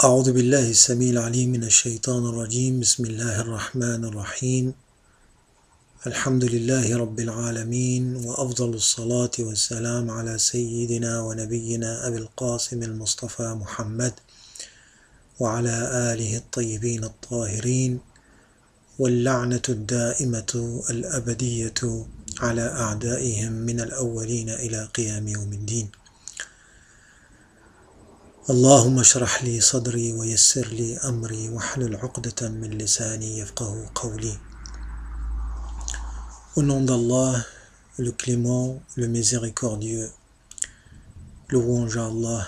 أعوذ بالله السميع العليم من الشيطان الرجيم بسم الله الرحمن الرحيم الحمد لله رب العالمين وأفضل الصلاة والسلام على سيدنا ونبينا أبي القاسم المصطفى محمد وعلى آله الطيبين الطاهرين واللعنة الدائمة الأبدية على أعدائهم من الأولين إلى قيام يوم الدين. اللهم اشرح لي صدري ويسر لي أمري واحلل عقدة من لساني يفقه قولي. Au nom d'Allah, le clément, le miséricordieux, louange à Allah,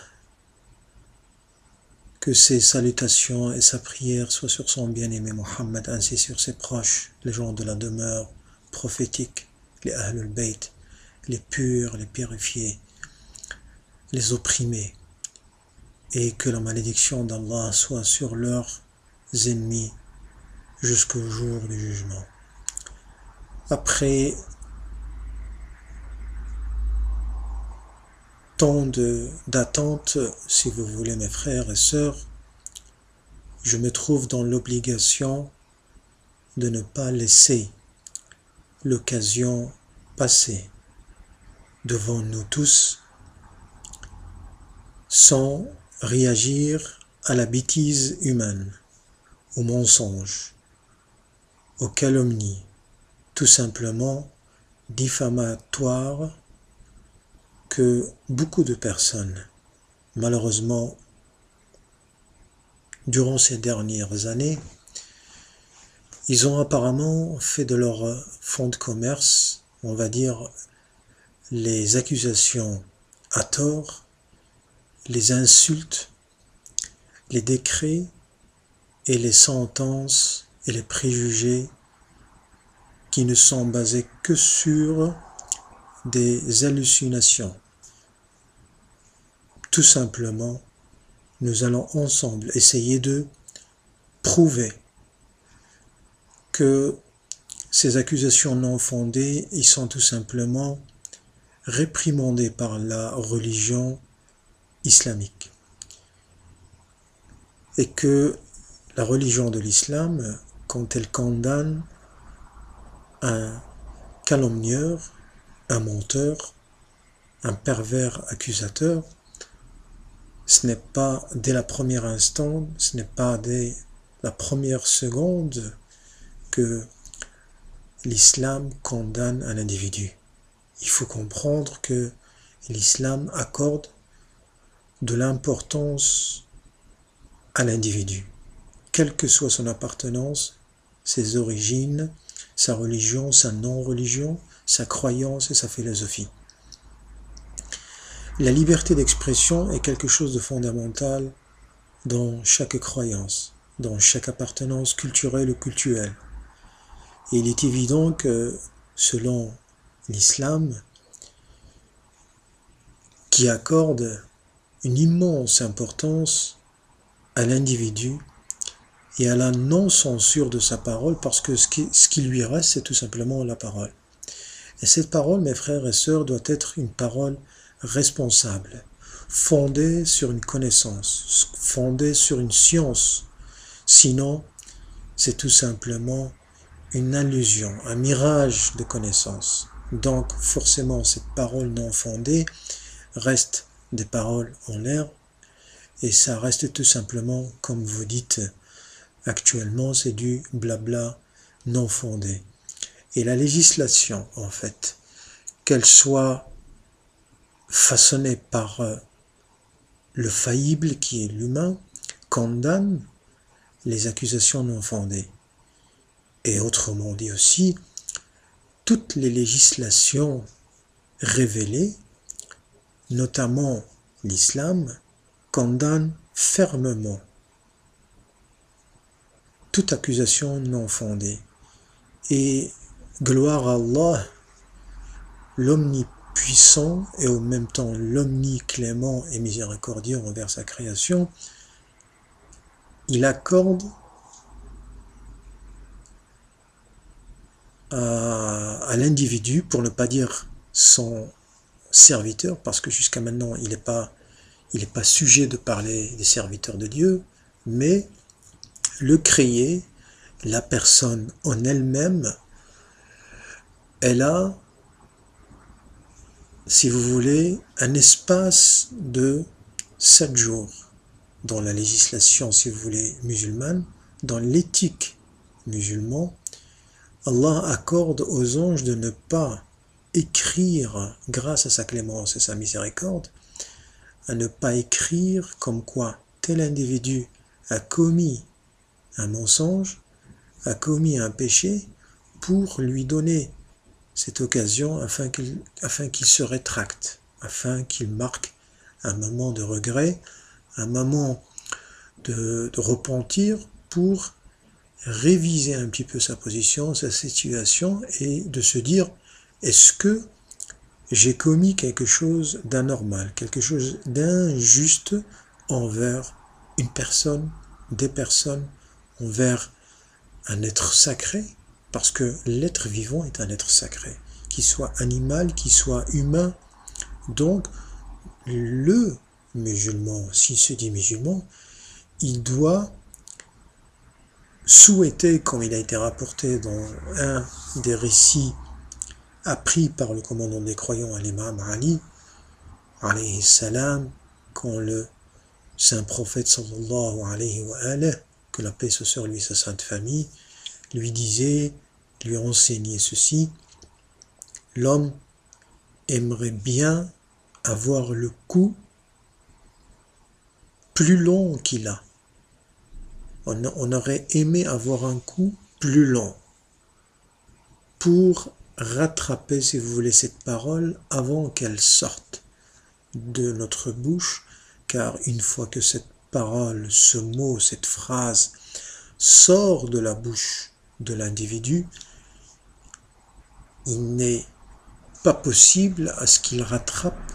que ses salutations et sa prière soient sur son bien-aimé Mohammed, ainsi sur ses proches, les gens de la demeure prophétique, les Ahlul Bayt, les purs, les purifiés, les opprimés, et que la malédiction d'Allah soit sur leurs ennemis jusqu'au jour du jugement. Après tant d'attente, si vous voulez mes frères et sœurs, je me trouve dans l'obligation de ne pas laisser l'occasion passer devant nous tous sans réagir à la bêtise humaine, au mensonge, aux calomnies, tout simplement diffamatoires que beaucoup de personnes, malheureusement, durant ces dernières années, ils ont apparemment fait de leur fonds de commerce, on va dire, les accusations à tort, les insultes, les décrets et les sentences et les préjugés qui ne sont basés que sur des hallucinations. Tout simplement, nous allons ensemble essayer de prouver que ces accusations non fondées, ils sont tout simplement réprimandées par la religion islamique. Et que la religion de l'islam, quand elle condamne un calomnieur, un menteur, un pervers accusateur, ce n'est pas dès la première instant, ce n'est pas dès la première seconde que l'islam condamne un individu. Il faut comprendre que l'islam accorde de l'importance à l'individu, quelle que soit son appartenance, ses origines, sa religion, sa non-religion, sa croyance et sa philosophie. La liberté d'expression est quelque chose de fondamental dans chaque croyance, dans chaque appartenance culturelle ou cultuelle. Et il est évident que, selon l'islam, qui accorde une immense importance à l'individu et à la non-censure de sa parole, parce que ce qui lui reste, c'est tout simplement la parole. Et cette parole, mes frères et sœurs, doit être une parole responsable, fondée sur une connaissance, fondée sur une science. Sinon, c'est tout simplement une illusion, un mirage de connaissance. Donc, forcément, cette parole non fondée reste des paroles en l'air, et ça reste tout simplement, comme vous dites actuellement, c'est du blabla non fondé. Et la législation, en fait, qu'elle soit façonnée par le faillible qui est l'humain, condamne les accusations non fondées. Et autrement dit aussi, toutes les législations révélées, notamment l'islam, condamne fermement toute accusation non fondée. Et gloire à Allah, l'omnipuissant et en même temps l'omniclément et miséricordieux envers sa création, il accorde à l'individu, pour ne pas dire son serviteur, parce que jusqu'à maintenant il n'est pas sujet de parler des serviteurs de Dieu, mais le créé, la personne en elle-même, elle a, si vous voulez, un espace de 7 jours dans la législation, si vous voulez, musulmane, dans l'éthique musulmane. Allah accorde aux anges de ne pas écrire, grâce à sa clémence et sa miséricorde, à ne pas écrire comme quoi tel individu a commis un mensonge, a commis un péché, pour lui donner cette occasion afin qu'il se rétracte, afin qu'il marque un moment de regret, un moment de repentir pour réviser un petit peu sa position, sa situation et de se dire est-ce que j'ai commis quelque chose d'anormal, quelque chose d'injuste envers une personne, des personnes, envers un être sacré, parce que l'être vivant est un être sacré, qu'il soit animal, qu'il soit humain. Donc, le musulman, s'il se dit musulman, il doit souhaiter, comme il a été rapporté dans un des récits appris par le commandant des croyants à l'imam Ali, alayhi salam, quand le saint prophète sallallahu alayhi wa alayhi, que la paix soit sur lui et sa sainte famille, lui disait, lui enseignait ceci: l'homme aimerait bien avoir le cou plus long qu'il a. On aurait aimé avoir un cou plus long pour rattraper, si vous voulez, cette parole avant qu'elle sorte de notre bouche, car une fois que cette parole, ce mot, cette phrase sort de la bouche de l'individu, il n'est pas possible à ce qu'il rattrape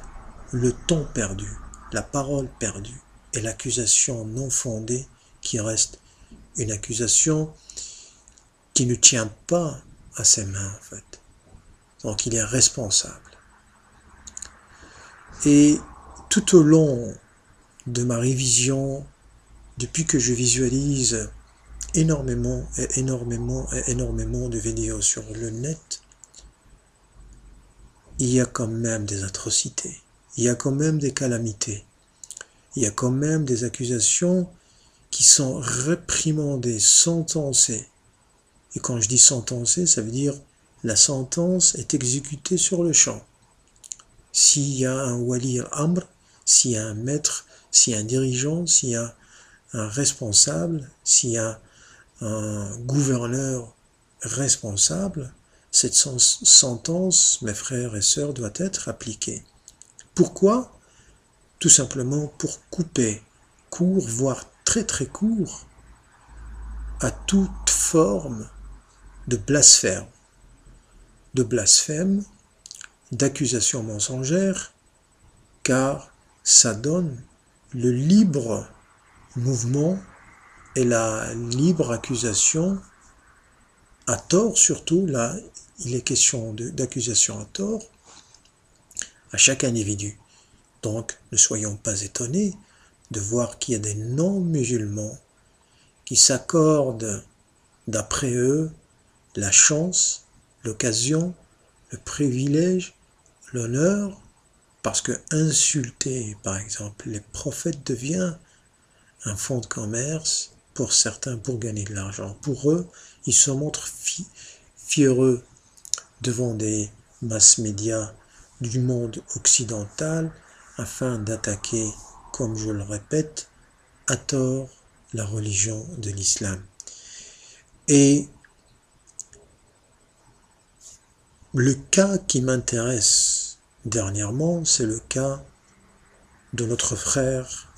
le temps perdu, la parole perdue et l'accusation non fondée qui reste une accusation qui ne tient pas à ses mains en fait. Donc il est responsable. Et tout au long de ma révision, depuis que je visualise énormément de vidéos sur le net, il y a quand même des atrocités, il y a quand même des calamités, il y a quand même des accusations qui sont réprimandées, sentencées. Et quand je dis sentencées, ça veut dire la sentence est exécutée sur le champ. S'il y a un wali al-amr, s'il y a un maître, s'il y a un dirigeant, s'il y a un responsable, s'il y a un gouverneur responsable, cette sentence, mes frères et sœurs, doit être appliquée. Pourquoi? Tout simplement pour couper court, voire très très court, à toute forme de blasphème, d'accusation mensongère, car ça donne le libre mouvement et la libre accusation à tort, surtout là il est question d'accusation à tort à chaque individu. Donc ne soyons pas étonnés de voir qu'il y a des non-musulmans qui s'accordent d'après eux la chance, l'occasion, le privilège, l'honneur, parce que insulter par exemple les prophètes devient un fonds de commerce pour certains pour gagner de l'argent. Pour eux, ils se montrent fiéreux devant des masses médias du monde occidental afin d'attaquer, comme je le répète, à tort la religion de l'islam. Et le cas qui m'intéresse dernièrement, c'est le cas de notre frère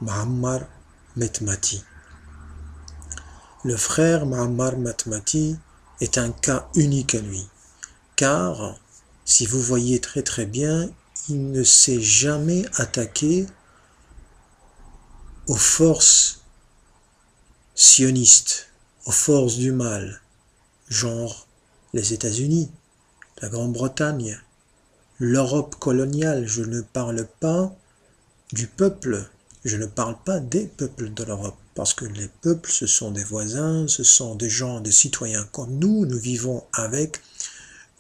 Muammar Metmati. Le frère Muammar Metmati est un cas unique à lui, car si vous voyez très très bien, il ne s'est jamais attaqué aux forces sionistes, aux forces du mal, genre les États-Unis, la Grande-Bretagne, l'Europe coloniale. Je ne parle pas du peuple Je ne parle pas des peuples de l'Europe, parce que les peuples, ce sont des voisins, ce sont des gens, des citoyens comme nous vivons avec,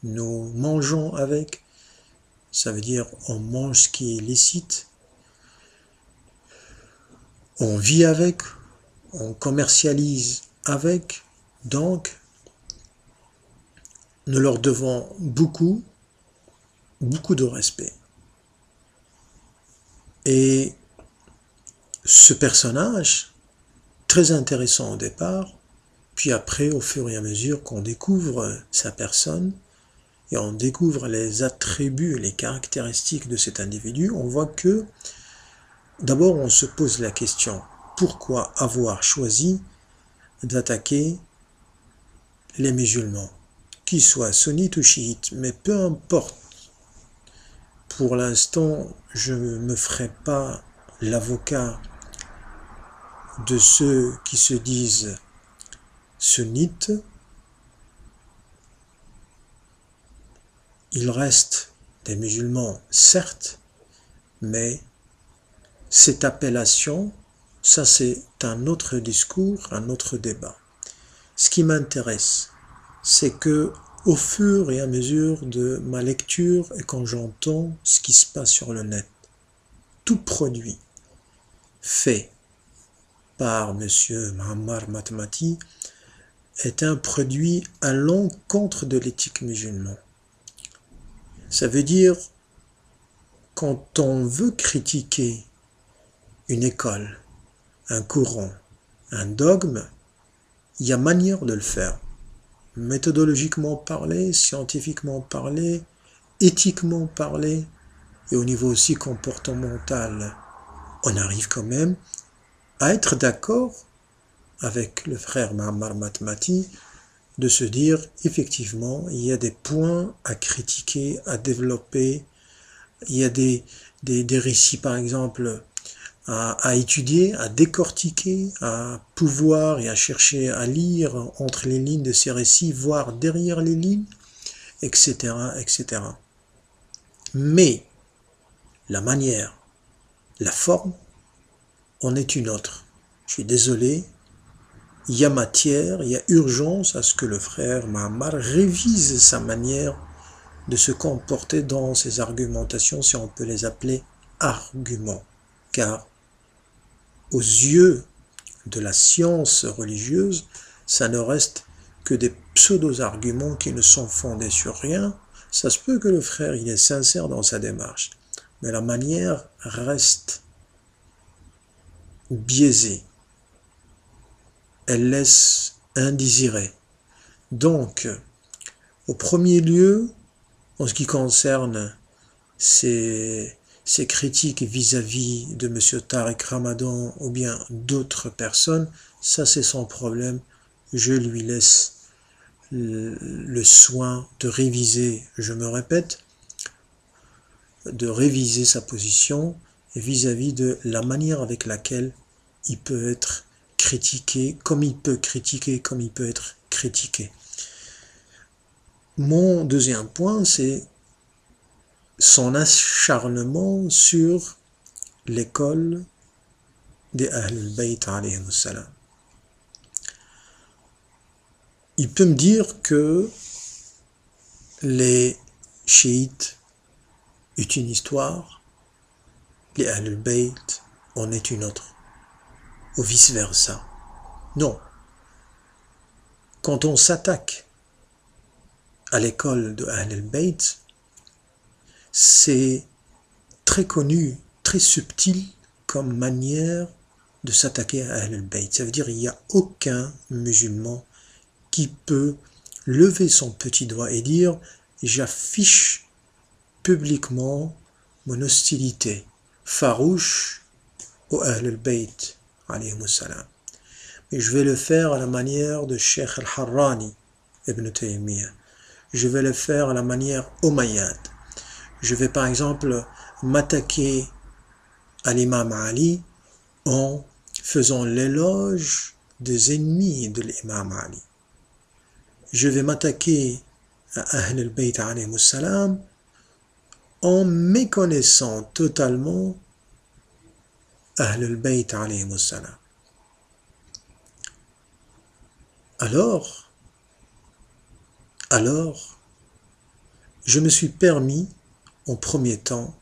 nous mangeons avec, ça veut dire on mange ce qui est licite, on vit avec, on commercialise avec, donc nous leur devons beaucoup de respect. Et ce personnage, très intéressant au départ, puis après, au fur et à mesure qu'on découvre sa personne, et on découvre les attributs, les caractéristiques de cet individu, on voit que, d'abord on se pose la question, pourquoi avoir choisi d'attaquer les musulmans, qu'ils soient sunnites ou chiites, mais peu importe. Pour l'instant, je ne me ferai pas l'avocat de ceux qui se disent sunnites. Il reste des musulmans, certes, mais cette appellation, ça c'est un autre discours, un autre débat. Ce qui m'intéresse, c'est que au fur et à mesure de ma lecture et quand j'entends ce qui se passe sur le net, tout produit fait par M. Muammar Matmati est un produit à l'encontre de l'éthique musulmane. Ça veut dire, quand on veut critiquer une école, un courant, un dogme, il y a manière de le faire. Méthodologiquement parlé, scientifiquement parlé, éthiquement parlé, et au niveau aussi comportemental, on arrive quand même à être d'accord avec le frère Muammar Matmati de se dire, effectivement, il y a des points à critiquer, à développer, il y a des récits, par exemple, à étudier, à décortiquer, à pouvoir et à chercher à lire entre les lignes de ces récits, voire derrière les lignes, etc., etc. Mais la manière, la forme, en est une autre. Je suis désolé, il y a matière, il y a urgence à ce que le frère Muammar révise sa manière de se comporter dans ses argumentations, si on peut les appeler arguments. Car aux yeux de la science religieuse, ça ne reste que des pseudo-arguments qui ne sont fondés sur rien. Ça se peut que le frère il est sincère dans sa démarche, mais la manière reste biaisée. Elle laisse indésiré. Donc, au premier lieu, en ce qui concerne ces critiques vis-à-vis de M. Tariq Ramadan ou bien d'autres personnes, ça c'est son problème. Je lui laisse le soin de réviser, je me répète, de réviser sa position vis-à-vis de la manière avec laquelle il peut être critiqué, comme il peut critiquer, comme il peut être critiqué. Mon deuxième point, c'est son acharnement sur l'école des Ahl al-Bayt alayhim salam. Il peut me dire que les chiites ont une histoire, les Ahl al-Bayt en est une autre, ou vice-versa. Non. Quand on s'attaque à l'école de Ahl al-Bayt, c'est très connu, très subtil comme manière de s'attaquer à Ahl al-Bayt. Ça veut dire qu'il n'y a aucun musulman qui peut lever son petit doigt et dire « j'affiche publiquement mon hostilité farouche au Ahl al-Bayt alayhim salam ». Mais je vais le faire à la manière de Cheikh al-Harrani ibn Taymiyyah. Je vais le faire à la manière Umayyad. Je vais par exemple m'attaquer à l'imam Ali en faisant l'éloge des ennemis de l'imam Ali. Je vais m'attaquer à Ahl al-Bayt alayhim salam en méconnaissant totalement Ahl al-Bayt alayhimus salam. Alors, je me suis permis, en premier temps,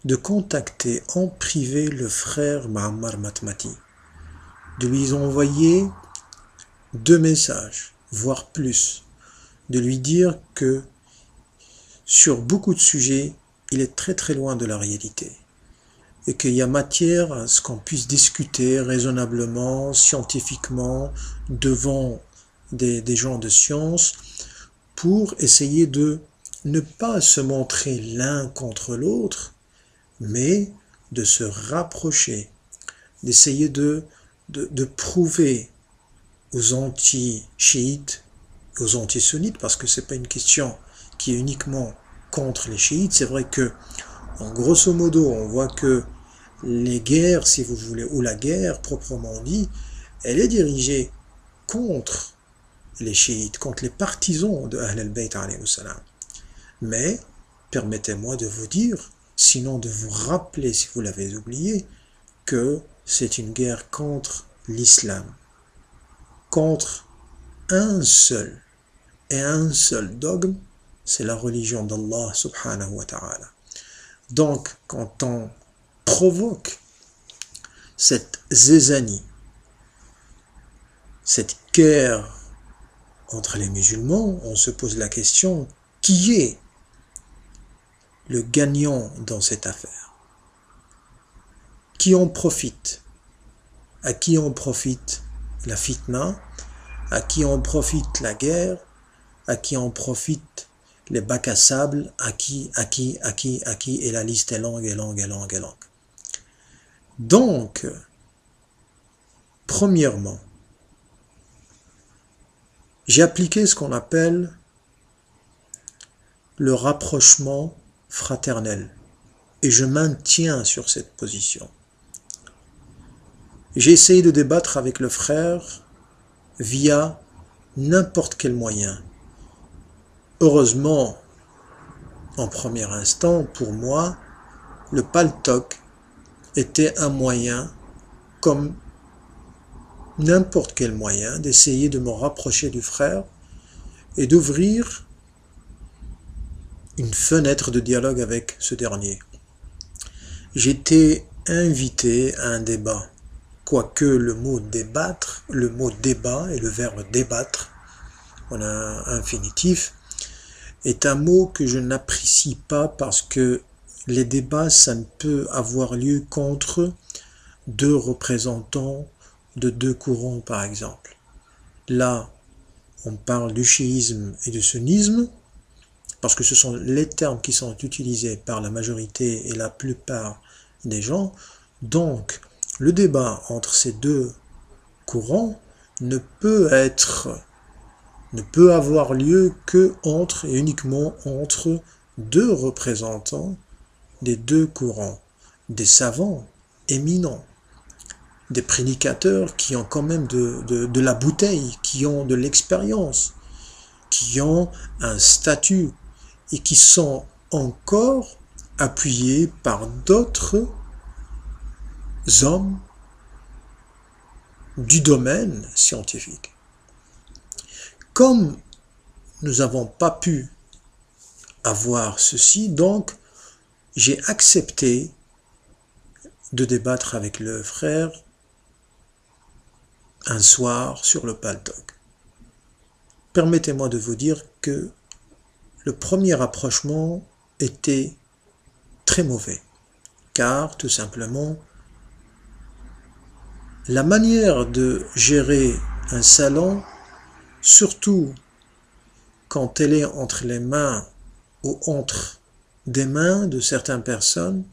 de contacter en privé le frère Ma'ammar Matmati, de lui envoyer 2 messages, voire plus, de lui dire que sur beaucoup de sujets, il est très très loin de la réalité et qu'il y a matière à ce qu'on puisse discuter raisonnablement, scientifiquement, devant des gens de science, pour essayer de ne pas se montrer l'un contre l'autre, mais de se rapprocher, d'essayer de prouver aux anti-chiites, aux anti-sunnites, parce que c'est pas une question qui est uniquement contre les chiites. C'est vrai que, en grosso modo, on voit que les guerres, si vous voulez, ou la guerre proprement dit, elle est dirigée contre les chiites, contre les partisans de Ahl al-Bayt alayhi salam. Mais, permettez-moi de vous dire, sinon de vous rappeler, si vous l'avez oublié, que c'est une guerre contre l'islam, contre un seul dogme, c'est la religion d'Allah subhanahu wa ta'ala. Donc, quand on provoque cette zézanie, cette guerre entre les musulmans, on se pose la question, qui est le gagnant dans cette affaire? Qui en profite? À qui en profite la fitna? À qui en profite la guerre? À qui en profite les bacs à sable? À qui? Et la liste est longue. Donc, premièrement, j'ai appliqué ce qu'on appelle le rapprochement fraternel. Et je maintiens sur cette position. J'ai essayé de débattre avec le frère via n'importe quel moyen. Heureusement, en premier instant, pour moi, le paltok était un moyen, comme n'importe quel moyen, d'essayer de me rapprocher du frère et d'ouvrir une fenêtre de dialogue avec ce dernier. J'étais invité à un débat, quoique le mot débattre, le mot débat et le verbe débattre, on a un infinitif, est un mot que je n'apprécie pas parce que les débats, ça ne peut avoir lieu qu'entre 2 représentants de 2 courants, par exemple. Là, on parle du chiisme et du sunnisme, parce que ce sont les termes qui sont utilisés par la majorité et la plupart des gens. Donc, le débat entre ces 2 courants ne peut avoir lieu que entre et uniquement entre 2 représentants des 2 courants, des savants éminents, des prédicateurs qui ont quand même de la bouteille, qui ont de l'expérience, qui ont un statut et qui sont encore appuyés par d'autres hommes du domaine scientifique. Comme nous n'avons pas pu avoir ceci, donc j'ai accepté de débattre avec le frère un soir sur le paltok. Permettez-moi de vous dire que le premier rapprochement était très mauvais, car tout simplement, la manière de gérer un salon, surtout quand elle est entre les mains ou entre des mains de certaines personnes,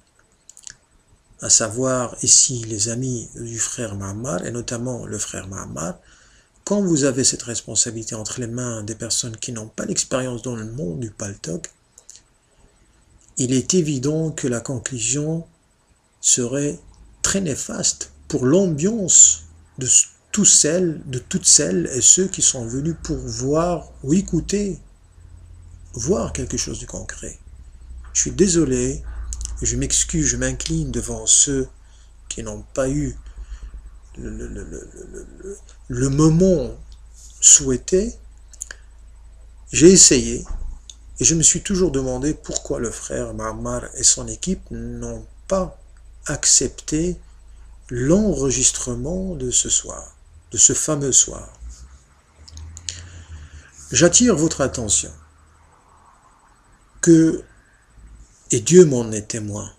à savoir ici les amis du frère Ma'ammar, et notamment le frère Ma'ammar, quand vous avez cette responsabilité entre les mains des personnes qui n'ont pas l'expérience dans le monde du paltok, il est évident que la conclusion serait très néfaste pour l'ambiance de toutes celles et ceux qui sont venus pour voir ou écouter, voir quelque chose de concret. Je suis désolé, je m'excuse, je m'incline devant ceux qui n'ont pas eu le, le, le, le moment souhaité, j'ai essayé et je me suis toujours demandé pourquoi le frère Ma'ammar et son équipe n'ont pas accepté l'enregistrement de ce soir, de ce fameux soir. J'attire votre attention que, et Dieu m'en est témoin,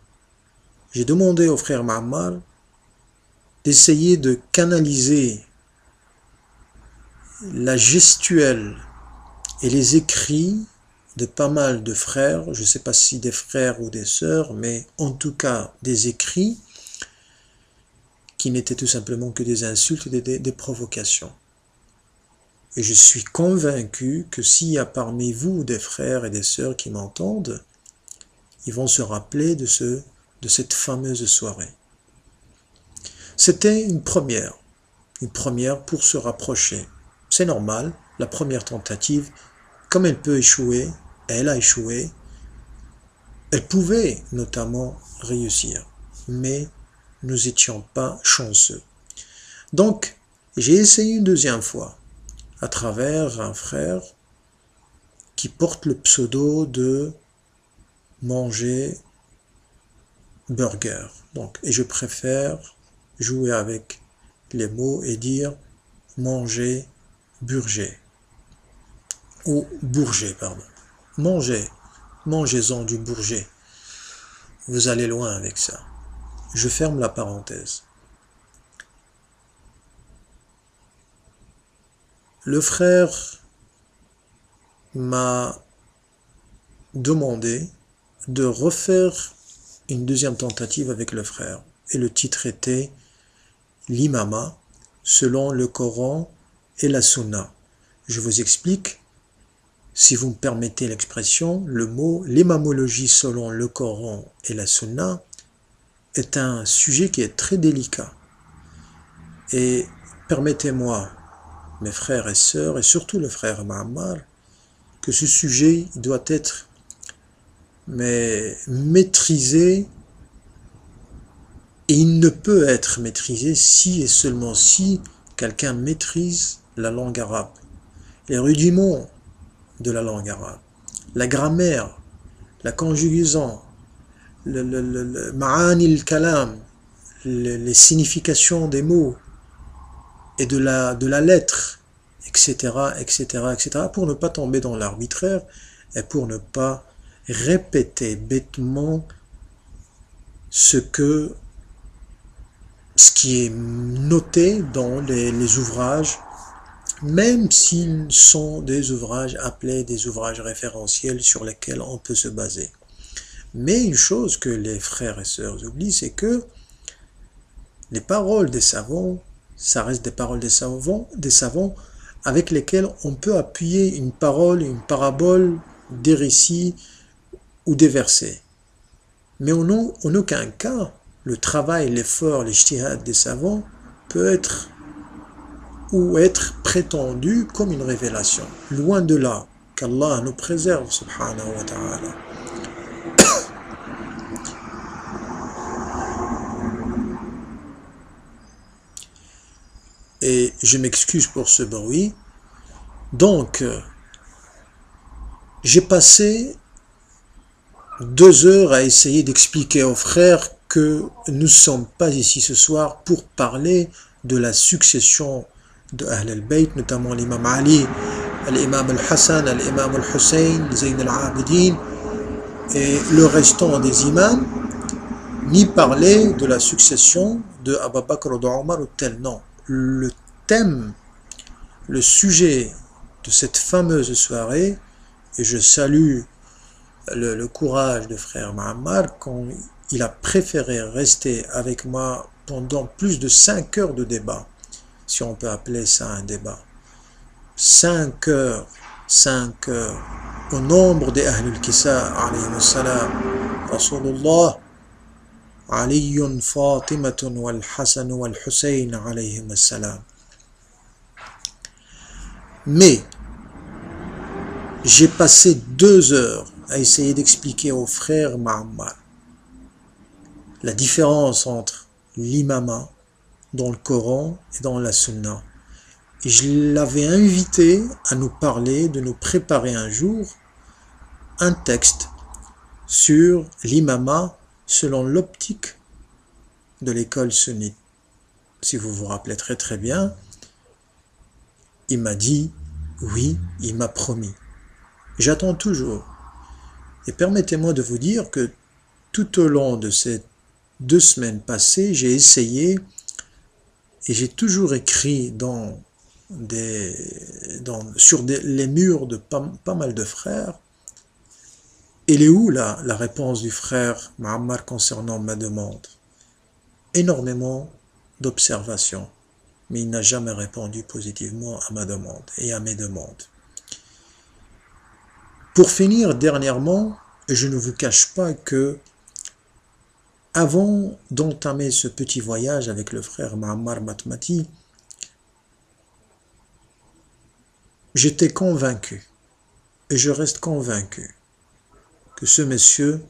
j'ai demandé au frère Ma'ammar d'essayer de canaliser la gestuelle et les écrits de pas mal de frères, je ne sais pas si des frères ou des sœurs, mais en tout cas des écrits qui n'étaient tout simplement que des insultes et des provocations. Et je suis convaincu que s'il y a parmi vous des frères et des sœurs qui m'entendent, ils vont se rappeler de cette fameuse soirée. C'était une première pour se rapprocher. C'est normal, la première tentative, comme elle peut échouer, elle a échoué, elle pouvait notamment réussir, mais nous n'étions pas chanceux. Donc, j'ai essayé une deuxième fois, à travers un frère qui porte le pseudo de manger burger. Donc, et je préfère jouer avec les mots et dire manger burger. Ou bourger, pardon. Mangez-en du bourger. Vous allez loin avec ça. Je ferme la parenthèse. Le frère m'a demandé de refaire une deuxième tentative avec le frère. Et le titre était l'imama selon le Coran et la Sunna. Je vous explique, si vous me permettez l'expression, le mot l'imamologie selon le Coran et la Sunna est un sujet qui est très délicat. Et permettez-moi, mes frères et sœurs, et surtout le frère Ma'ammar, que ce sujet doit être maîtrisé, et il ne peut être maîtrisé si et seulement si quelqu'un maîtrise la langue arabe, les rudiments de la langue arabe, la grammaire, la conjugaison, le ma'ani al-kalam, les significations des mots et de la lettre, etc., pour ne pas tomber dans l'arbitraire et pour ne pas répéter bêtement ce qui est noté dans les ouvrages, même s'ils sont des ouvrages appelés des ouvrages référentiels sur lesquels on peut se baser. Mais une chose que les frères et sœurs oublient, c'est que les paroles des savants, ça reste des paroles des savants avec lesquels on peut appuyer une parole, une parabole, des récits ou des versets. Mais en aucun cas, le travail, l'effort, l'ijtihad des savants peut être prétendu comme une révélation. Loin de là, qu'Allah nous préserve, subhanahu wa ta'ala. Et je m'excuse pour ce bruit. Donc, j'ai passé 2 heures à essayer d'expliquer aux frères que nous ne sommes pas ici ce soir pour parler de la succession de Ahl al-Bayt, notamment l'imam Ali, l'imam al-Hassan, l'imam al-Hussein, Zayn al-Abidin et le restant des imams, ni parler de la succession de Abu Bakr ou d'Omar ou tel. Non. Le thème, le sujet de cette fameuse soirée, et je salue le courage de frère Ma'ammar quand il a préféré rester avec moi pendant plus de 5 heures de débat, si on peut appeler ça un débat. 5 heures, au nombre des Ahlul Kisa, alayhi salam, Rasulullah, Aliyun, Fatimatun, wal Hassan, wal Hussein, alayhi salam. Mais, j'ai passé 2 heures à essayer d'expliquer au frère Ma'ammar la différence entre l'imama dans le Coran et dans la Sunna. Et je l'avais invité à nous parler, de nous préparer un jour un texte sur l'imama selon l'optique de l'école sunnite. Si vous vous rappelez très très bien, il m'a dit oui, il m'a promis. J'attends toujours. Et permettez-moi de vous dire que tout au long de ces 2 semaines passées, j'ai essayé et j'ai toujours écrit sur les murs de pas mal de frères. Elle est où la réponse du frère Muammar concernant ma demande? Énormément d'observations, mais il n'a jamais répondu positivement à ma demande et à mes demandes. Pour finir, dernièrement, je ne vous cache pas que avant d'entamer ce petit voyage avec le frère Muammar Matmati, j'étais convaincu, et je reste convaincu, que ce monsieur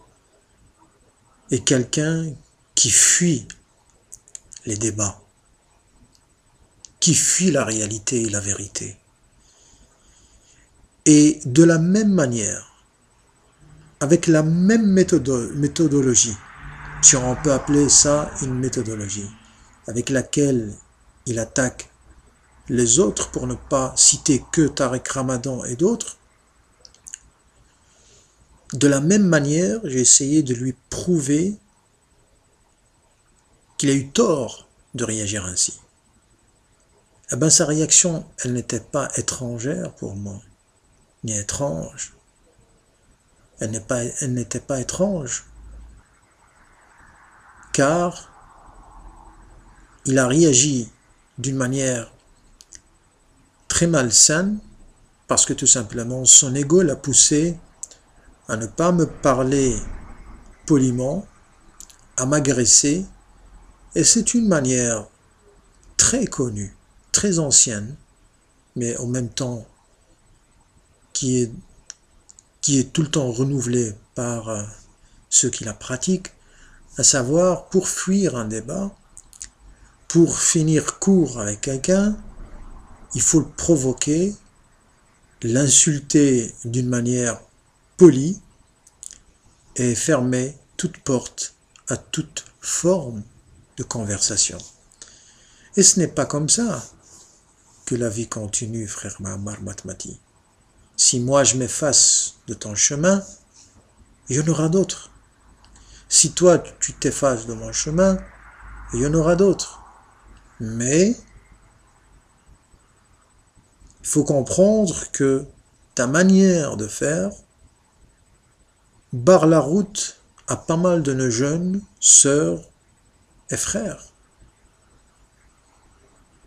est quelqu'un qui fuit les débats, qui fuit la réalité et la vérité. Et de la même manière, avec la même méthodologie, si on peut appeler ça une méthodologie, avec laquelle il attaque les autres, pour ne pas citer que Tariq Ramadan et d'autres, de la même manière, j'ai essayé de lui prouver qu'il a eu tort de réagir ainsi. Eh bien, sa réaction, elle n'était pas étrangère pour moi, ni étrange. Elle n'était pas étrange, car il a réagi d'une manière très malsaine, parce que tout simplement, son ego l'a poussé à ne pas me parler poliment, à m'agresser, et c'est une manière très connue, très ancienne, mais en même temps qui est tout le temps renouvelée par ceux qui la pratiquent, à savoir, pour fuir un débat, pour finir court avec quelqu'un, il faut le provoquer, l'insulter d'une manière polie et fermer toute porte à toute forme de conversation. Et ce n'est pas comme ça que la vie continue, frère Muammar Matmati. Si moi je m'efface de ton chemin, il y en aura d'autres. Si toi tu t'effaces de mon chemin, il y en aura d'autres. Mais il faut comprendre que ta manière de faire barre la route à pas mal de nos jeunes sœurs et frères.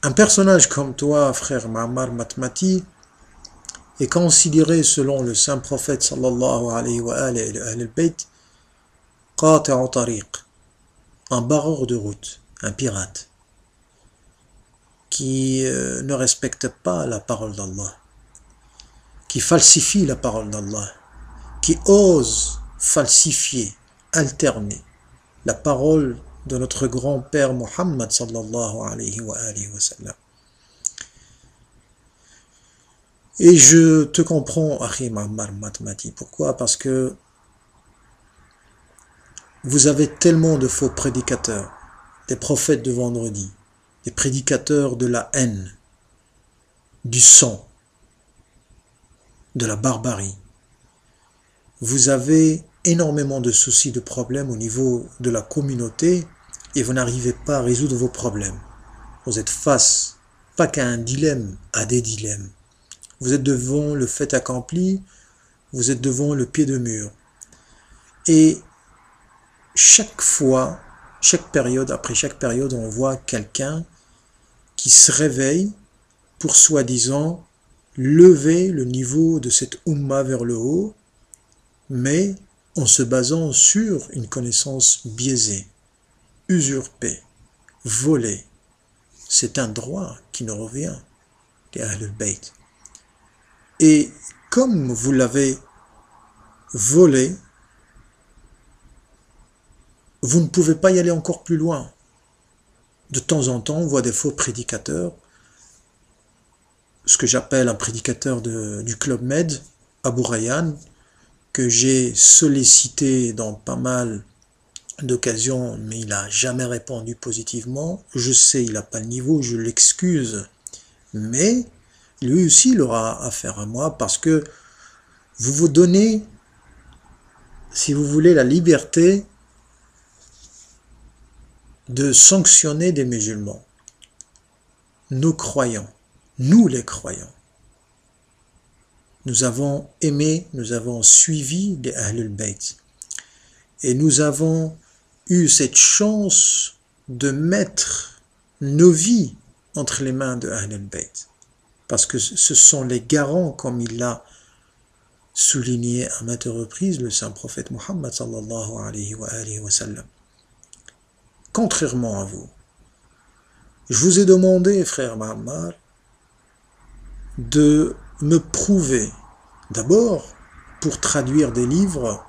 Un personnage comme toi, frère Muammar Matmati, est considéré selon le saint prophète sallallahu alayhi wa alayhi al-bayt qati'u tariq, un barreur de route, un pirate, qui ne respecte pas la parole d'Allah, qui falsifie la parole d'Allah, qui ose falsifier, alterner la parole de notre grand-père Muhammad sallallahu alayhi wa sallam. Et je te comprends, Akhi Muammar Matmati. Pourquoi? Parce que vous avez tellement de faux prédicateurs, des prophètes de vendredi, des prédicateurs de la haine, du sang, de la barbarie. Vous avez énormément de soucis, de problèmes au niveau de la communauté et vous n'arrivez pas à résoudre vos problèmes. Vous êtes face, pas qu'à un dilemme, à des dilemmes. Vous êtes devant le fait accompli, vous êtes devant le pied de mur. Et chaque fois, après chaque période, on voit quelqu'un qui se réveille pour soi-disant lever le niveau de cette Ummah vers le haut, mais en se basant sur une connaissance biaisée, usurpée, volée. C'est un droit qui nous revient, les Ahlul Bayt. Et comme vous l'avez volé, vous ne pouvez pas y aller encore plus loin. de temps en temps, on voit des faux prédicateurs, ce que j'appelle un prédicateur du Club Med, Abu Rayyan, que j'ai sollicité dans pas mal d'occasions, mais il n'a jamais répondu positivement. Je sais, il n'a pas le niveau, je l'excuse, mais lui aussi, il aura affaire à moi parce que vous vous donnez, si vous voulez, la liberté de sanctionner des musulmans, nos croyants, nous les croyants. Nous avons aimé, nous avons suivi les Ahlul Bayt. Et nous avons eu cette chance de mettre nos vies entre les mains de Ahlul Bayt. Parce que ce sont les garants, comme il l'a souligné à maintes reprises, le saint prophète Muhammad sallallahu alayhi wa sallam. Contrairement à vous, je vous ai demandé, frère Mahammar, de me prouver, d'abord, pour traduire des livres,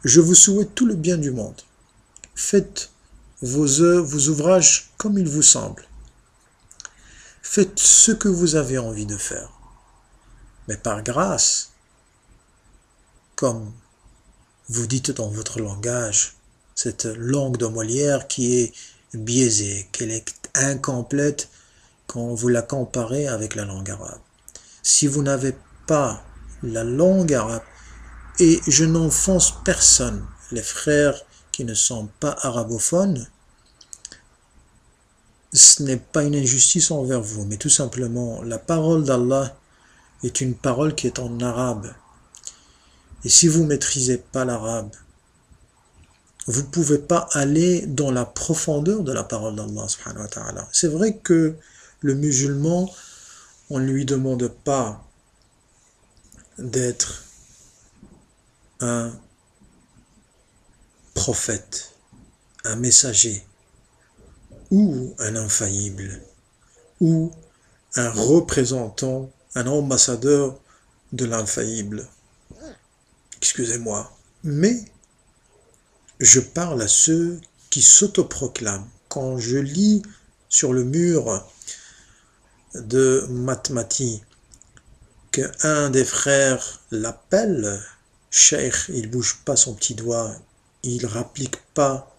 je vous souhaite tout le bien du monde. Faites vos œuvres, vos ouvrages comme il vous semble. Faites ce que vous avez envie de faire. Mais par grâce, comme vous dites dans votre langage, cette langue de Molière qui est biaisée, qu'elle est incomplète quand vous la comparez avec la langue arabe. Si vous n'avez pas la langue arabe, et je n'enfonce personne, les frères qui ne sont pas arabophones, ce n'est pas une injustice envers vous, mais tout simplement, la parole d'Allah est une parole qui est en arabe. Et si vous ne maîtrisez pas l'arabe, vous ne pouvez pas aller dans la profondeur de la parole d'Allah subhanahu wa ta'ala. C'est vrai que le musulman, on ne lui demande pas d'être un prophète, un messager, ou un infaillible, ou un représentant, un ambassadeur de l'infaillible. Excusez-moi, mais je parle à ceux qui s'autoproclament. Quand je lis sur le mur de Matmati qu'un des frères l'appelle Cheikh, il bouge pas son petit doigt, il rapplique pas,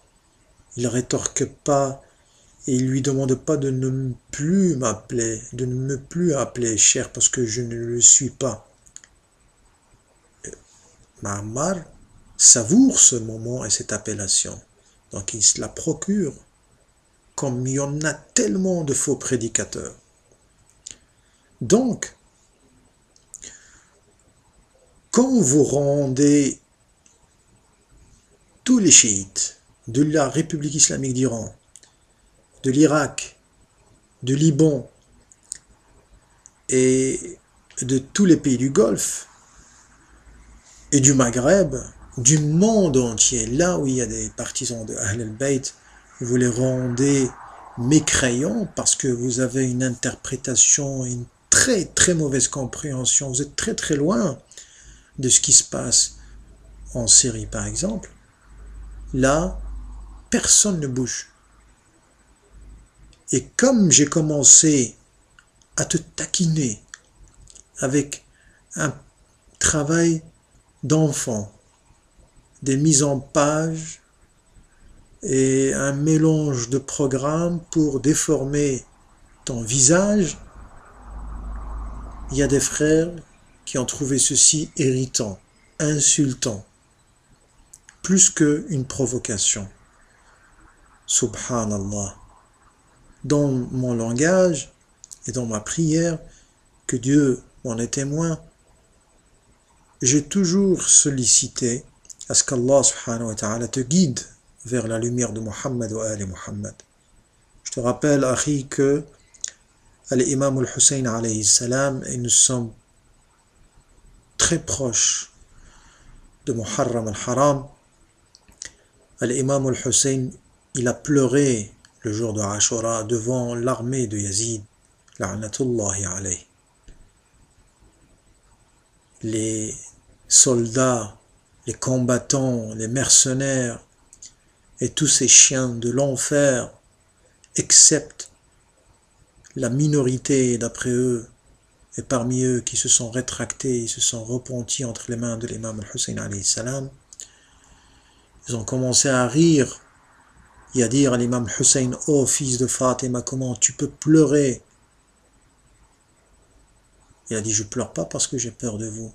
il rétorque pas, et il lui demande pas de ne plus m'appeler, de ne me plus appeler Cheikh parce que je ne le suis pas. Mahammar savoure ce moment et cette appellation. Donc il se la procure, comme il y en a tellement de faux prédicateurs. Donc, quand vous rendez tous les chiites de la République islamique d'Iran, de l'Irak, du Liban et de tous les pays du Golfe et du Maghreb, du monde entier, là où il y a des partisans de Ahl al-Bayt, vous les rendez mécréants parce que vous avez une interprétation, une très très mauvaise compréhension, vous êtes très très loin de ce qui se passe en Syrie par exemple. Là, personne ne bouge. Et comme j'ai commencé à te taquiner avec un travail d'enfant, des mises en page et un mélange de programmes pour déformer ton visage, il y a des frères qui ont trouvé ceci irritant, insultant, plus qu'une provocation. Subhanallah. Dans mon langage et dans ma prière, que Dieu m'en est témoin, j'ai toujours sollicité à ce qu'Allah subhanahu wa ta'ala te guide vers la lumière de Muhammad wa Ali Muhammad. Je te rappelle, Akhi, que l'imam al-Hussein alayhi salam, et nous sommes très proches de Muharram al-Haram. L'imam al-Hussein, il a pleuré le jour de Ashura devant l'armée de Yazid, la'natullahi alayhi. Les soldats, les combattants, les mercenaires et tous ces chiens de l'enfer excepte la minorité d'après eux, et parmi eux qui se sont rétractés, ils se sont repentis entre les mains de l'imam al-Hussein alayhi salam, ils ont commencé à rire et à dire à l'imam Hussein, ô fils de Fatima, comment tu peux pleurer? Il a dit, je pleure pas parce que j'ai peur de vous.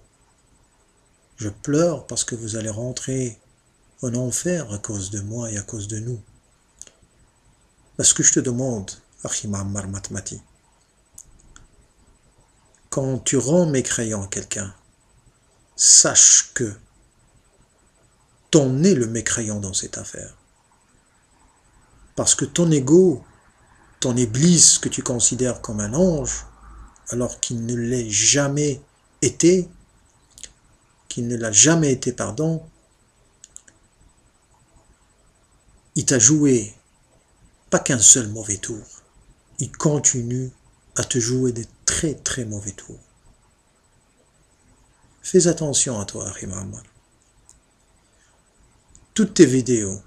Je pleure parce que vous allez rentrer en enfer à cause de moi et à cause de nous. Parce que je te demande, Akhi Ma'ammar Matmati, quand tu rends mécréant à quelqu'un, sache que t'en es le mécréant dans cette affaire. Parce que ton ego, ton iblis que tu considères comme un ange, alors qu'il ne l'est jamais été, qu'il ne l'a jamais été, pardon, il t'a joué pas qu'un seul mauvais tour, il continue à te jouer des très très mauvais tours. Fais attention à toi, Akhi Ma'ammar. Toutes tes vidéos,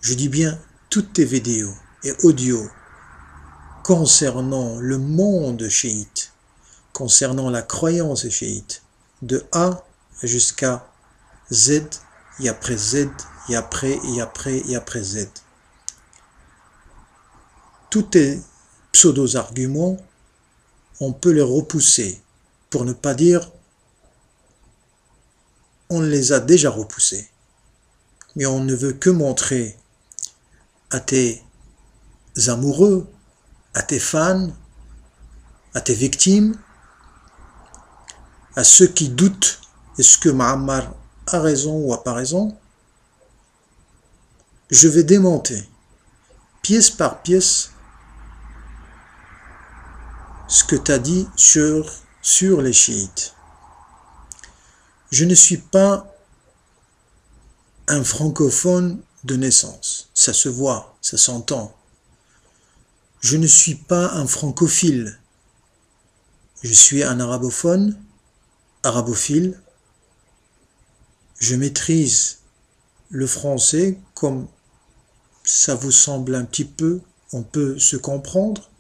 je dis bien toutes tes vidéos et audios concernant le monde chiite, concernant la croyance chiite, de A jusqu'à Z, et après Z, et après, et après, et après Z. Tous tes pseudo-arguments, on peut les repousser, pour ne pas dire on les a déjà repoussés. Mais on ne veut que montrer à tes amoureux, à tes fans, à tes victimes, à ceux qui doutent est-ce que Ma'ammar a raison ou a pas raison, je vais démonter pièce par pièce ce que tu as dit sur les chiites. Je ne suis pas un francophone de naissance, ça se voit, ça s'entend. Je ne suis pas un francophile, je suis un arabophone, arabophile. Je maîtrise le français comme ça vous semble un petit peu, on peut se comprendre.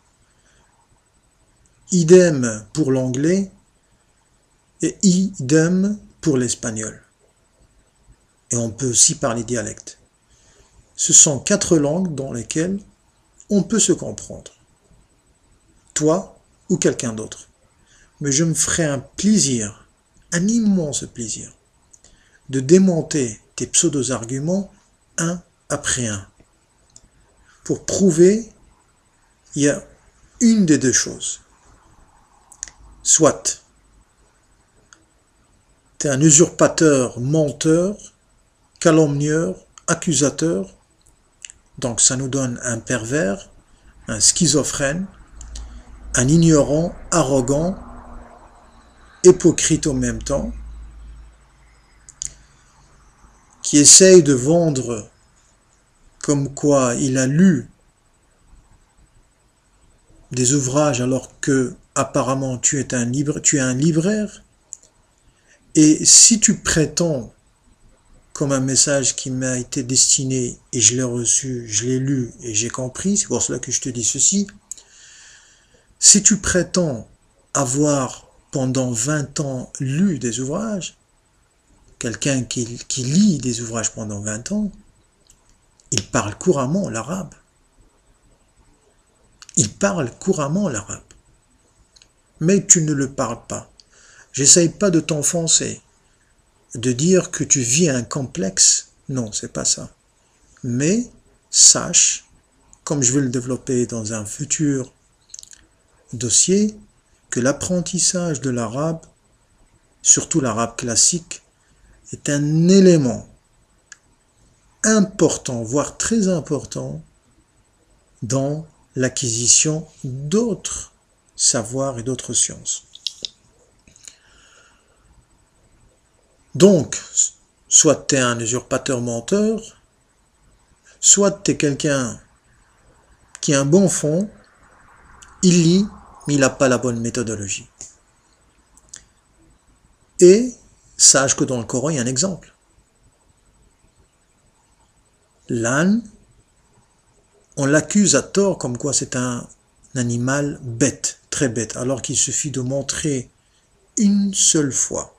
Idem pour l'anglais et idem pour l'espagnol. Et on peut aussi parler dialecte. Ce sont 4 langues dans lesquelles on peut se comprendre. Toi ou quelqu'un d'autre. Mais je me ferai un plaisir, un immense plaisir, de démonter tes pseudo-arguments un après un. Pour prouver, il y a une des deux choses. Soit tu es un usurpateur, menteur, calomnieur, accusateur, donc ça nous donne un pervers, un schizophrène, un ignorant, arrogant, hypocrite en même temps, qui essaye de vendre comme quoi il a lu des ouvrages alors que apparemment tu es un libraire, et si tu prétends, comme un message qui m'a été destiné et je l'ai reçu, je l'ai lu et j'ai compris, c'est pour cela que je te dis ceci, si tu prétends avoir pendant 20 ans lu des ouvrages, quelqu'un qui lit des ouvrages pendant 20 ans, il parle couramment l'arabe. Il parle couramment l'arabe. Mais tu ne le parles pas. J'essaye pas de t'enfoncer, de dire que tu vis un complexe. Non, c'est pas ça. Mais sache, comme je vais le développer dans un futur dossier, que l'apprentissage de l'arabe, surtout l'arabe classique, est un élément important, voire très important, dans l'acquisition d'autres savoirs et d'autres sciences. Donc, soit tu es un usurpateur menteur, soit tu es quelqu'un qui a un bon fond, il lit, mais il n'a pas la bonne méthodologie. Et sache que dans le Coran, il y a un exemple. L'âne on l'accuse à tort comme quoi c'est un animal bête, très bête, alors qu'il suffit de montrer une seule fois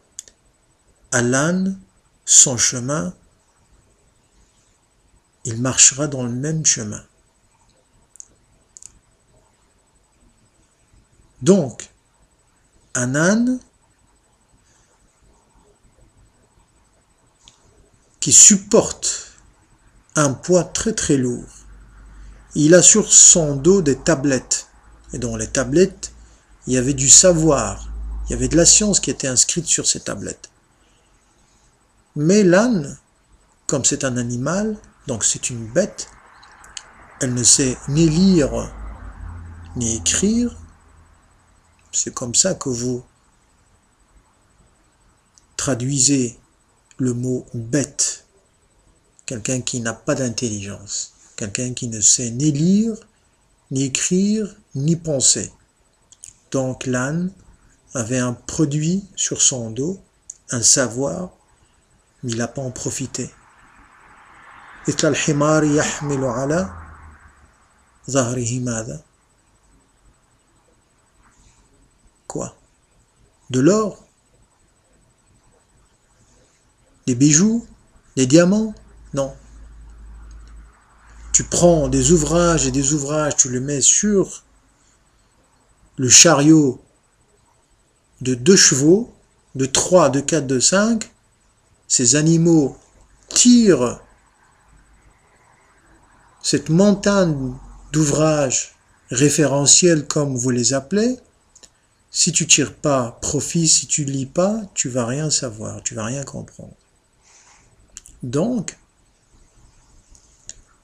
à l'âne son chemin, il marchera dans le même chemin. Donc, un âne qui supporte un poids très très lourd, il a sur son dos des tablettes. Et dans les tablettes, il y avait du savoir, il y avait de la science qui était inscrite sur ces tablettes. Mais l'âne, comme c'est un animal, donc c'est une bête, elle ne sait ni lire ni écrire. C'est comme ça que vous traduisez le mot bête. Quelqu'un qui n'a pas d'intelligence. Quelqu'un qui ne sait ni lire, ni écrire, ni penser. Donc l'âne avait un produit sur son dos, un savoir, mais il n'a pas en profité. مثل الحمار يحمل على ظهره ماذا؟ Quoi? De l'or? Des bijoux? Des diamants? Non. Tu prends des ouvrages et des ouvrages, tu les mets sur le chariot de 2 chevaux, de 3, de 4, de 5. Ces animaux tirent cette montagne d'ouvrages référentiels comme vous les appelez. Si tu tires pas profit, si tu lis pas, tu vas rien savoir, tu vas rien comprendre. Donc,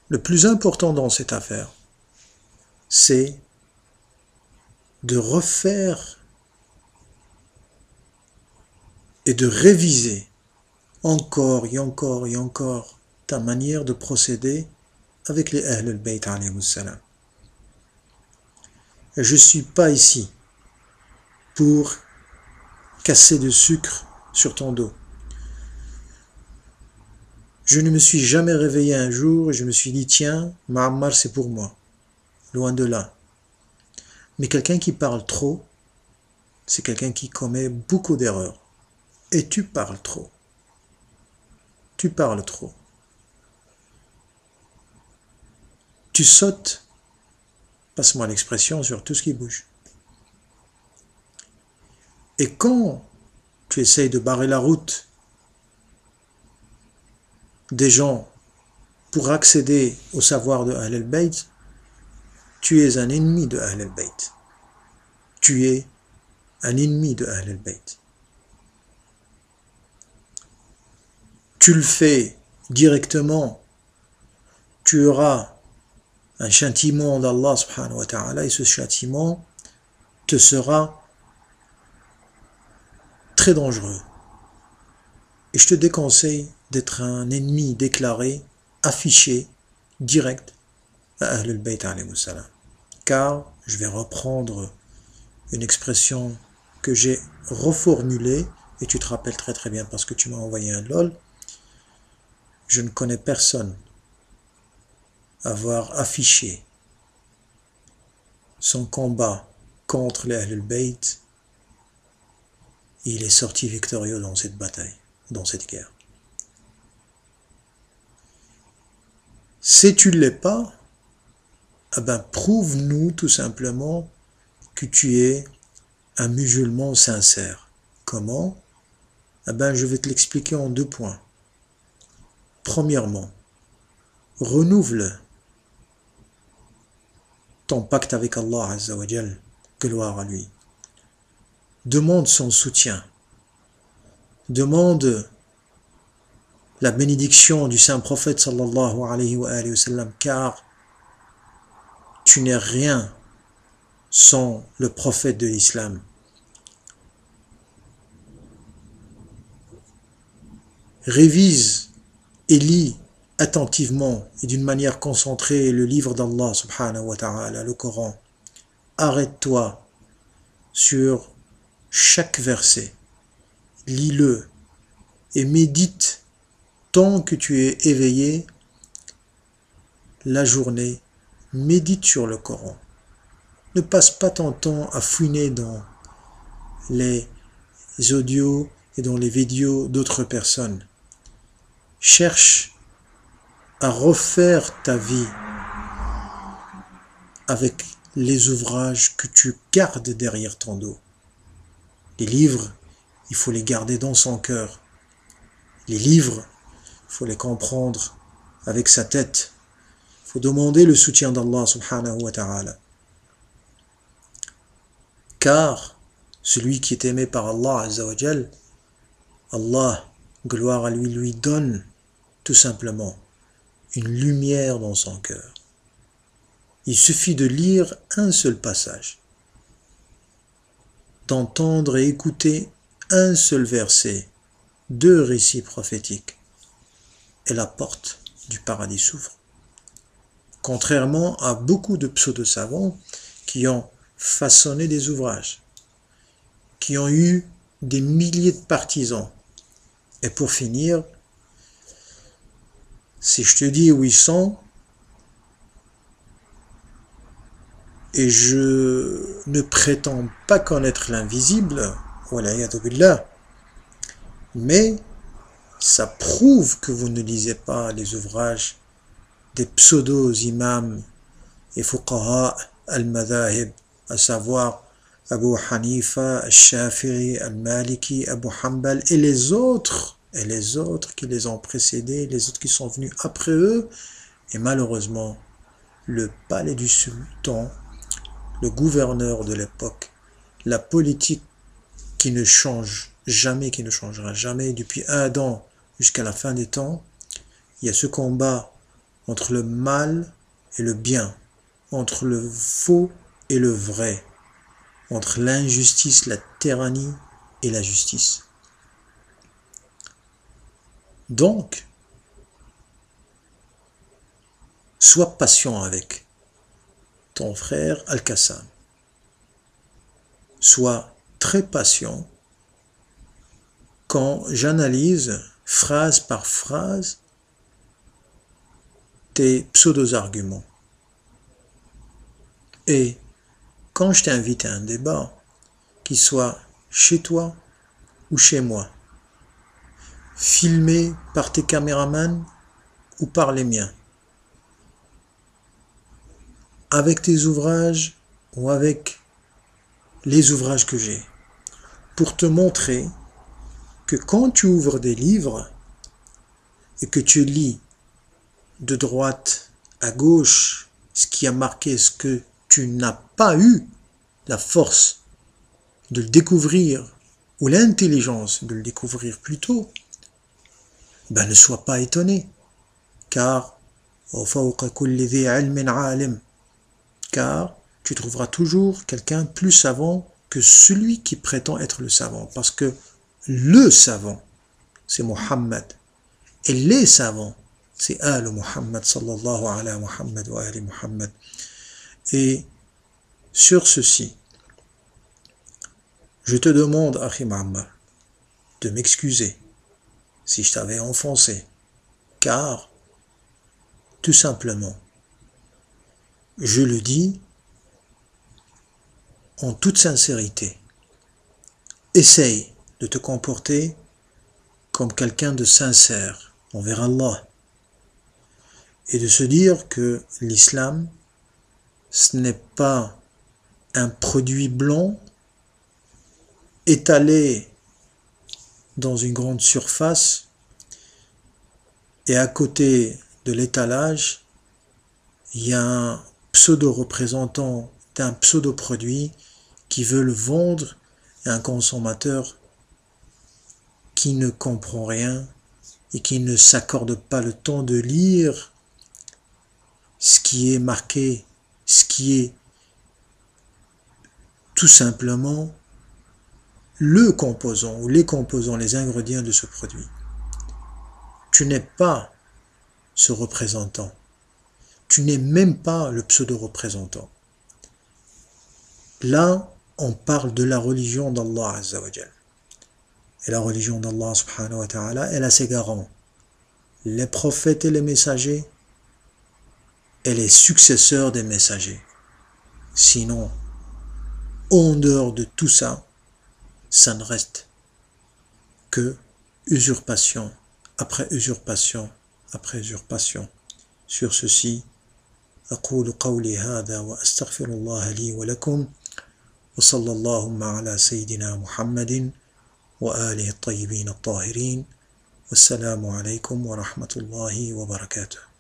le plus important dans cette affaire, c'est de refaire et de réviser encore et encore et encore ta manière de procéder avec les Ahl al-Bayt alayhimus salam. Et je ne suis pas ici pour casser de sucre sur ton dos. Je ne me suis jamais réveillé un jour et je me suis dit tiens, Ma'ammar c'est pour moi. Loin de là. Mais quelqu'un qui parle trop, c'est quelqu'un qui commet beaucoup d'erreurs. Et tu parles trop. Tu parles trop. Tu sautes, passe-moi l'expression, sur tout ce qui bouge. Et quand tu essayes de barrer la route des gens pour accéder au savoir de Ahl al-Bayt, tu es un ennemi de Ahl al-Bayt. Tu es un ennemi de Ahl al-Bayt. Tu le fais directement, tu auras un châtiment d'Allah subhanahu wa ta'ala et ce châtiment te sera très dangereux. Et je te déconseille d'être un ennemi déclaré, affiché, direct à Ahl al-Bayt alayhi salam. Car je vais reprendre une expression que j'ai reformulée, et tu te rappelles très très bien parce que tu m'as envoyé un lol. Je ne connais personne avoir affiché son combat contre les Ahl al-Bayt. Il est sorti victorieux dans cette bataille, dans cette guerre. Si tu ne l'es pas, eh ben prouve-nous tout simplement que tu es un musulman sincère. Comment? Eh ben je vais te l'expliquer en 2 points. Premièrement, renouvelle ton pacte avec Allah Azza wa Jal, gloire à lui. Demande son soutien. Demande la bénédiction du saint prophète sallallahu alayhi wa sallam, car tu n'es rien sans le prophète de l'islam. Révise et lis attentivement et d'une manière concentrée le livre d'Allah subhanahu wa ta'ala, le Coran. Arrête-toi sur chaque verset, lis-le et médite tant que tu es éveillé la journée médite sur le Coran. Ne passe pas ton temps à fouiner dans les audios et dans les vidéos d'autres personnes. Cherche à refaire ta vie avec les ouvrages que tu gardes derrière ton dos. Les livres, il faut les garder dans son cœur. Les livres, il faut les comprendre avec sa tête. Il faut demander le soutien d'Allah subhanahu wa ta'ala. Car celui qui est aimé par Allah azza wa jal, Allah, gloire à lui, lui donne tout simplement une lumière dans son cœur. Il suffit de lire un seul passage, d'entendre et écouter un seul verset, 2 récits prophétiques, et la porte du paradis s'ouvre. Contrairement à beaucoup de pseudo-savants qui ont façonné des ouvrages, qui ont eu des milliers de partisans. Et pour finir, si je te dis où ils sont, et je ne prétends pas connaître l'invisible, mais ça prouve que vous ne lisez pas les ouvrages des pseudo-imams et fuqaha al-madhahib, à savoir Abu Hanifa, al-Shafi'i, al-Maliki, Abu Hanbal et les autres qui les ont précédés, les autres qui sont venus après eux. Et malheureusement, le palais du sultan, le gouverneur de l'époque, la politique qui ne change jamais, qui ne changera jamais depuis Adam jusqu'à la fin des temps, il y a ce combat entre le mal et le bien, entre le faux et le vrai, entre l'injustice, la tyrannie et la justice. Donc, sois patient avec ton frère Al-Qassam. Sois très patient quand j'analyse phrase par phrase tes pseudo-arguments. Et quand je t'invite à un débat, qu'il soit chez toi ou chez moi, filmé par tes caméramans ou par les miens, avec tes ouvrages ou avec les ouvrages que j'ai, pour te montrer que quand tu ouvres des livres et que tu lis de droite à gauche ce qui a marqué ce que tu n'as pas eu la force de le découvrir ou l'intelligence de le découvrir plus tôt, ben ne sois pas étonné, car tu trouveras toujours quelqu'un plus savant que celui qui prétend être le savant, parce que le savant, c'est Muhammad, et les savants, c'est Al Muhammad sallallahu ala Muhammad wa ali Muhammad. Et sur ceci, je te demande, Akhi Muhammad, de m'excuser si je t'avais enfoncé, car, tout simplement, je le dis en toute sincérité, essaye de te comporter comme quelqu'un de sincère envers Allah et de se dire que l'islam, ce n'est pas un produit blanc étalé dans une grande surface et à côté de l'étalage, il y a un pseudo-représentant d'un pseudo-produit qui veut le vendre à un consommateur qui ne comprend rien et qui ne s'accorde pas le temps de lire ce qui est marqué, ce qui est tout simplement le composant ou les composants, les ingrédients de ce produit. Tu n'es pas ce représentant. Tu n'es même pas le pseudo-représentant. Là, on parle de la religion d'Allah Azza wa Jal. Et la religion d'Allah subhanahu wa ta'ala, elle a ses garants. Les prophètes et les messagers, et les successeurs des messagers. Sinon, en dehors de tout ça, ça ne reste que usurpation après usurpation après usurpation. Sur ceci, أقول قولي هذا وأستغفر الله لي ولكم وصلى اللهم على سيدنا محمد وآله الطيبين الطاهرين والسلام عليكم ورحمة الله وبركاته.